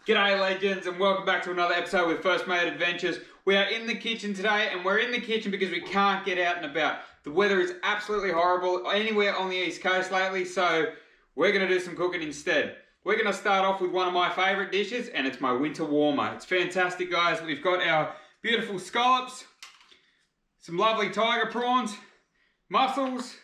G'day legends, and welcome back to another episode with First Mate Adventures. We are in the kitchen today, and we're in the kitchen because we can't get out and about. The weather is absolutely horrible anywhere on the East Coast lately, so we're going to do some cooking instead. We're going to start off with one of my favourite dishes, and it's my winter warmer. It's fantastic, guys. We've got our beautiful scallops, some lovely tiger prawns, mussels,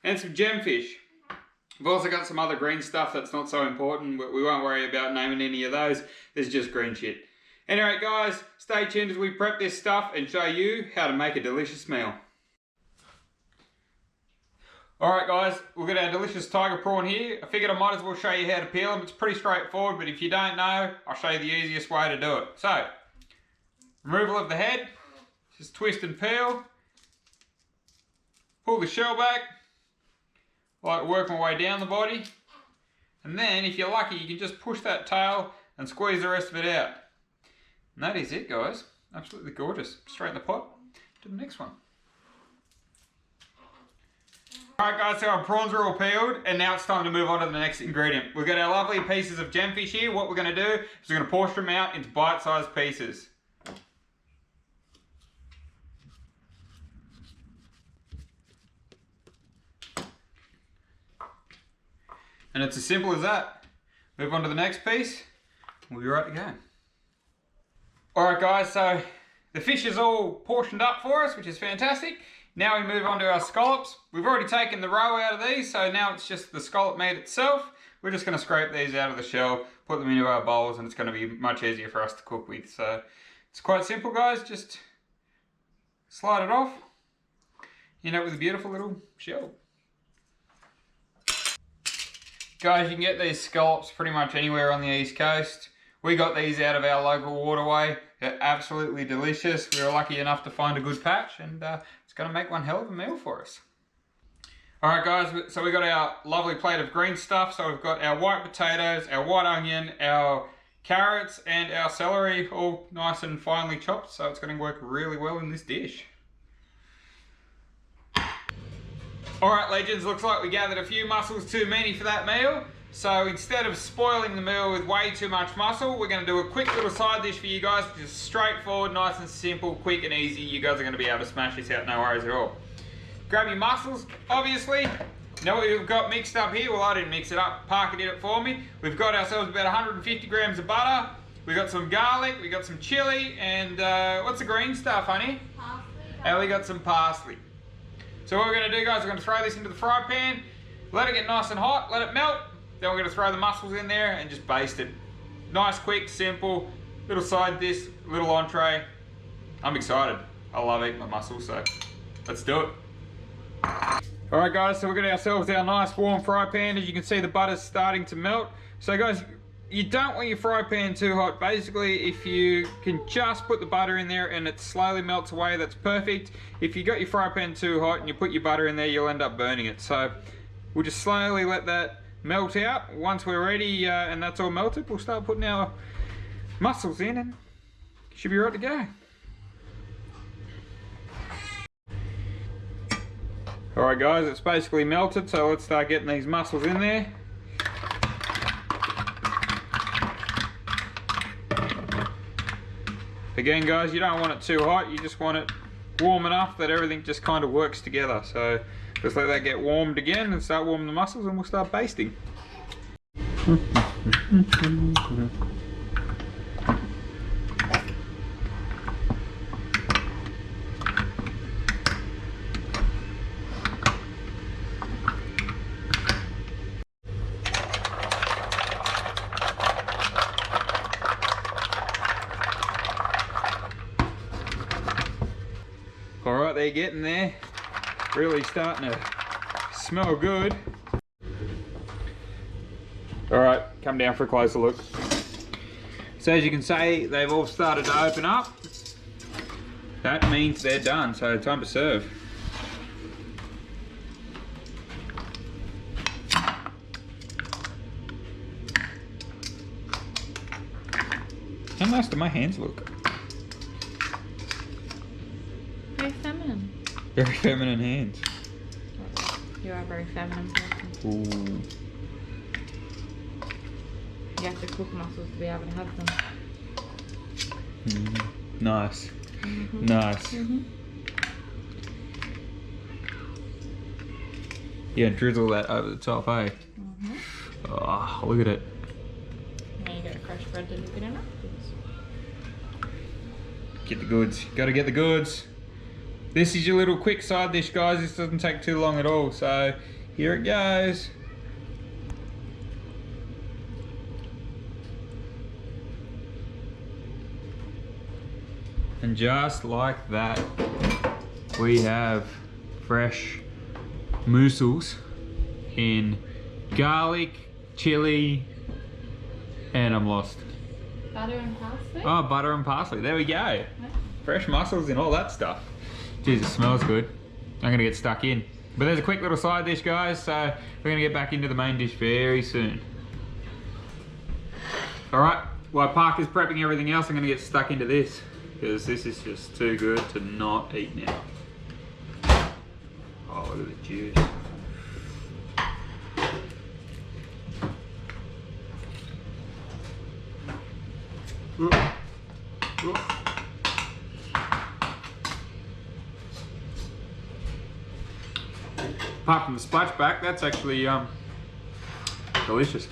and some gemfish. We've also got some other green stuff that's not so important. We won't worry about naming any of those. There's just green shit. Anyway, guys, stay tuned as we prep this stuff and show you how to make a delicious meal. Alright guys, we've got our delicious tiger prawn here. I figured I might as well show you how to peel them. It's pretty straightforward, but if you don't know, I'll show you the easiest way to do it. So, removal of the head. Just twist and peel. Pull the shell back. I like work my way down the body, and then if you're lucky you can just push that tail and squeeze the rest of it out. And that is it, guys. Absolutely gorgeous. Straight in the pot to the next one. Alright guys, so our prawns are all peeled, and now it's time to move on to the next ingredient. We've got our lovely pieces of gemfish here. What we're going to do is we're going to portion them out into bite-sized pieces. And it's as simple as that. Move on to the next piece. We'll be right to go. Alright guys, so the fish is all portioned up for us, which is fantastic. Now we move on to our scallops. We've already taken the roe out of these, so now it's just the scallop meat itself. We're just going to scrape these out of the shell, put them into our bowls, and it's going to be much easier for us to cook with. So it's quite simple, guys. Just slide it off. You end up with a beautiful little shell. Guys, you can get these scallops pretty much anywhere on the East Coast. We got these out of our local waterway. They're absolutely delicious. We were lucky enough to find a good patch, and it's going to make one hell of a meal for us. Alright guys, so we got our lovely plate of green stuff. So we've got our white potatoes, our white onion, our carrots, and our celery all nice and finely chopped. So it's going to work really well in this dish. Alright legends, looks like we gathered a few mussels too many for that meal. So instead of spoiling the meal with way too much mussel, we're going to do a quick little side dish for you guys, which is straightforward, nice and simple, quick and easy. You guys are going to be able to smash this out, no worries at all. Grab your mussels, obviously. You know what we've got mixed up here? Well, I didn't mix it up, Parker did it for me. We've got ourselves about 150 grams of butter. We got some garlic, we got some chili, and what's the green stuff, honey? Parsley. And we got some parsley. So what we're going to do, guys, we're going to throw this into the fry pan, let it get nice and hot, let it melt, then we're going to throw the mussels in there and just baste it. Nice, quick, simple, little side dish, little entree. I'm excited. I love eating my mussels, so let's do it. Alright guys, so we've got ourselves our nice warm fry pan. As you can see, the butter's starting to melt. So guys, you don't want your fry pan too hot. Basically, if you can just put the butter in there and it slowly melts away, that's perfect. If you got your fry pan too hot and you put your butter in there, you'll end up burning it. So we'll just slowly let that melt out. Once we're ready and that's all melted, we'll start putting our mussels in and should be right to go. Alright guys, it's basically melted, so let's start getting these mussels in there. Again guys, you don't want it too hot, you just want it warm enough that everything just kind of works together. So just let that get warmed again and start warming the mussels and we'll start basting. Alright, they're getting there. Really starting to smell good. come down for a closer look. So as you can see, they've all started to open up. That means they're done, so time to serve. How nice do my hands look? Very feminine. Very feminine hands. You are a very feminine person. Ooh. You have to cook mussels to be able to have them. Nice. Nice. Yeah, drizzle that over the top, eh? Oh, look at it. Now you got a fresh bread to dip it in afterwards. Get the goods. Gotta get the goods. This is your little quick side dish, guys. This doesn't take too long at all. So here it goes. And just like that, we have fresh mussels in garlic, chili, and I'm lost. Butter and parsley? Oh, butter and parsley. There we go. Fresh mussels and all that stuff. Jeez, it smells good. I'm gonna get stuck in. But there's a quick little side dish, guys, so we're gonna get back into the main dish very soon. All right, while Parker's prepping everything else, I'm gonna get stuck into this, because this is just too good to not eat now. Oh, look at the juice. Apart from the splashback, that's actually delicious.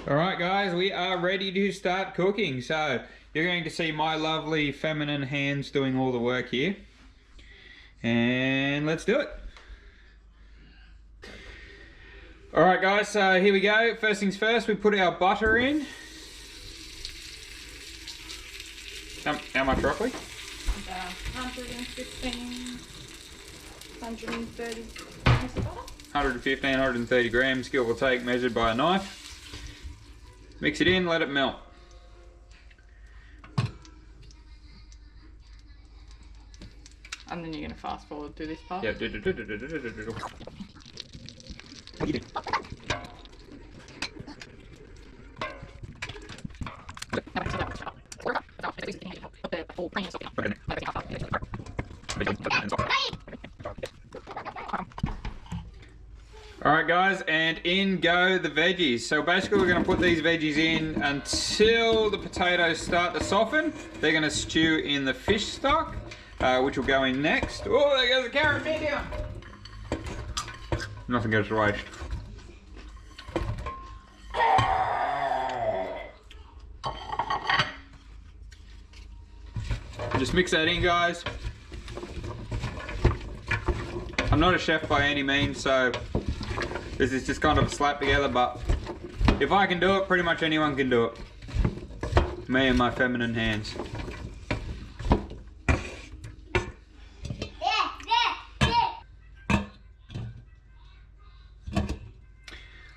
Alright guys, we are ready to start cooking. So, you're going to see my lovely feminine hands doing all the work here. And let's do it. Alright guys, so here we go. First things first, we put our butter in. How much roughly? About 115, 130 grams of butter. 115, 130 grams, give or take, measured by a knife. Mix it in, let it melt. And then you're going to fast forward through this part? Yeah. Alright guys, and in go the veggies. So basically we're going to put these veggies in until the potatoes start to soften. They're going to stew in the fish stock, which will go in next. Oh, there goes the carrot medium. Nothing goes to waste. Just mix that in, guys. I'm not a chef by any means, so this is just kind of a slap together, but if I can do it, pretty much anyone can do it. Me and my feminine hands.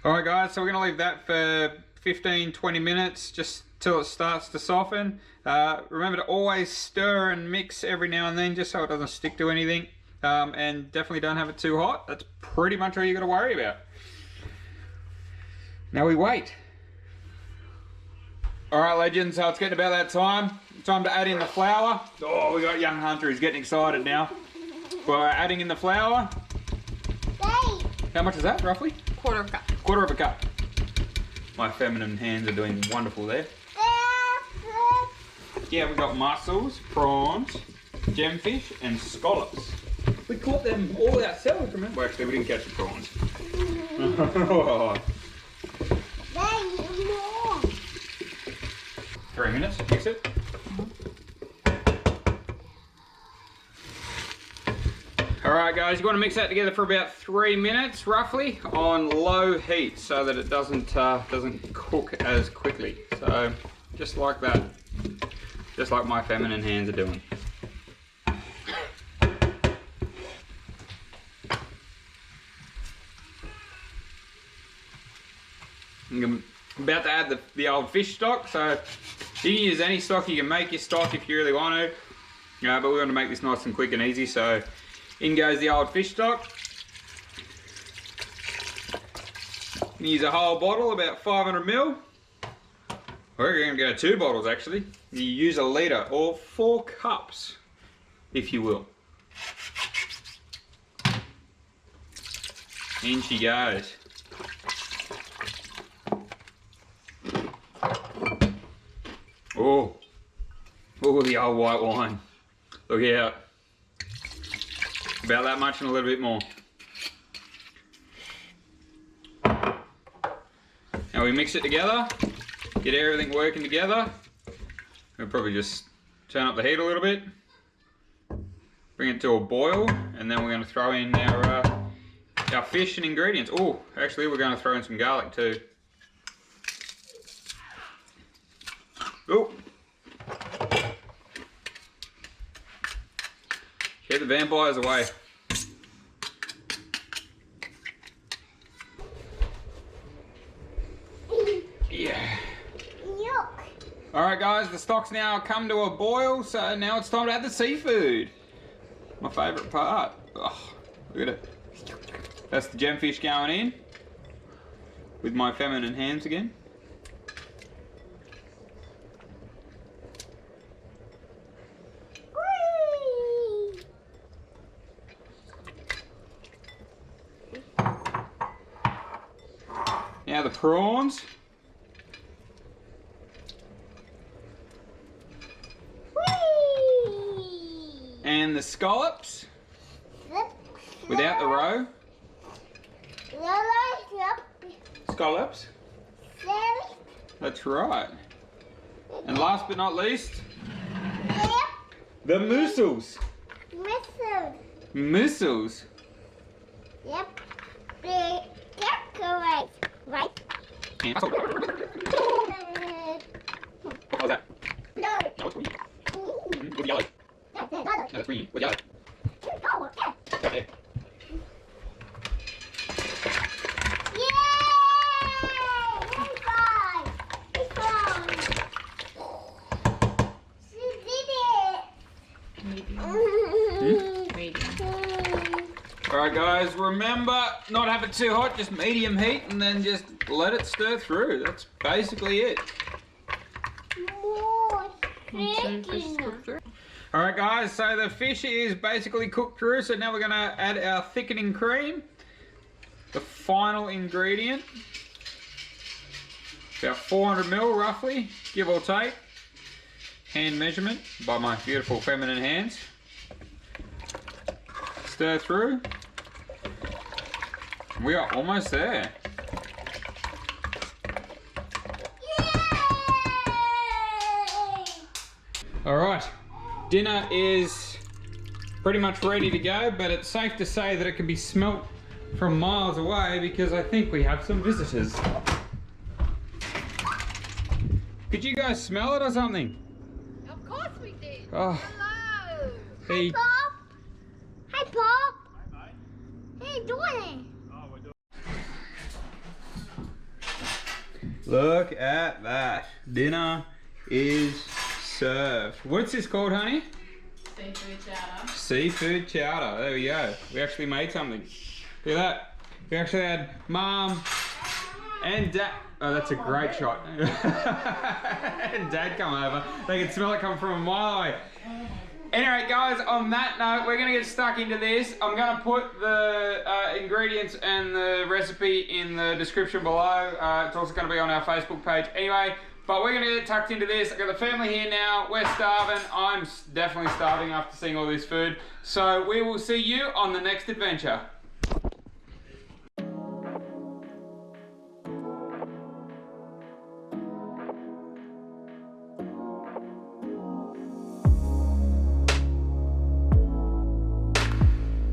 Alright guys, so we're going to leave that for 15-20 minutes, just till it starts to soften. Remember to always stir and mix every now and then, just so it doesn't stick to anything. And definitely don't have it too hot. That's pretty much all you got to worry about. Now we wait. Alright legends, so it's getting about that time. Time to add in the flour. Oh, we got young Hunter, he's getting excited now. We're adding in the flour. How much is that, roughly? Quarter of a cup. Quarter of a cup. My feminine hands are doing wonderful there. Yeah, we got mussels, prawns, gemfish, and scallops. We caught them all ourselves, remember? Well, actually, we didn't catch the prawns. 3 minutes, mix it. Alright guys, you want to mix that together for about 3 minutes, roughly, on low heat, so that it doesn't cook as quickly. So, Just like that. Just like my feminine hands are doing. I'm about to add the old fish stock, so you can use any stock. You can make your stock if you really want to, but we want to make this nice and quick and easy, so in goes the old fish stock. Use a whole bottle, about 500 ml. We're going to go 2 bottles actually. You use a litre or 4 cups, if you will. In she goes. Oh, the old white wine. Look out. About that much and a little bit more. Now we mix it together, get everything working together. We'll probably just turn up the heat a little bit, bring it to a boil, and then we're going to throw in our fish and ingredients. Oh, actually we're going to throw in some garlic too. Oh. Get the vampires away. Yeah. Yuck. Alright guys, the stock's now come to a boil, so now it's time to add the seafood. My favourite part. Oh, look at it. That's the gemfish going in. With my feminine hands again. Now the prawns. And the scallops. Without the roe. Scallops. That's right. And last but not least, the mussels. Mussels. Yep. Yep, correct. Right. And how's that? No. No, it's green. With yellow. No, it's green. With yellow. Right there. Alright guys, remember, not have it too hot, just medium heat, and then just let it stir through. That's basically it. Alright guys, so the fish is basically cooked through, so now we're going to add our thickening cream. The final ingredient. About 400 ml roughly, give or take. Hand measurement by my beautiful feminine hands. Stir through. We are almost there. Alright, dinner is pretty much ready to go, but it's safe to say that it can be smelt from miles away because I think we have some visitors. Could you guys smell it or something? Of course we did. Oh. Hello. Hey. Pop. Hi, Pop. Hi, mate. Hey, doing? Look at that. Dinner is served. What's this called, honey? Seafood chowder. Seafood chowder. There we go. We actually made something. Look at that. We actually had Mum and Dad. Oh, that's a great shot. And Dad come over. They can smell it coming from a mile away. Anyway, guys, on that note, we're going to get stuck into this. I'm going to put the ingredients and the recipe in the description below. It's also going to be on our Facebook page. Anyway, but we're going to get tucked into this. I've got the family here now. We're starving. I'm definitely starving after seeing all this food. So we will see you on the next adventure.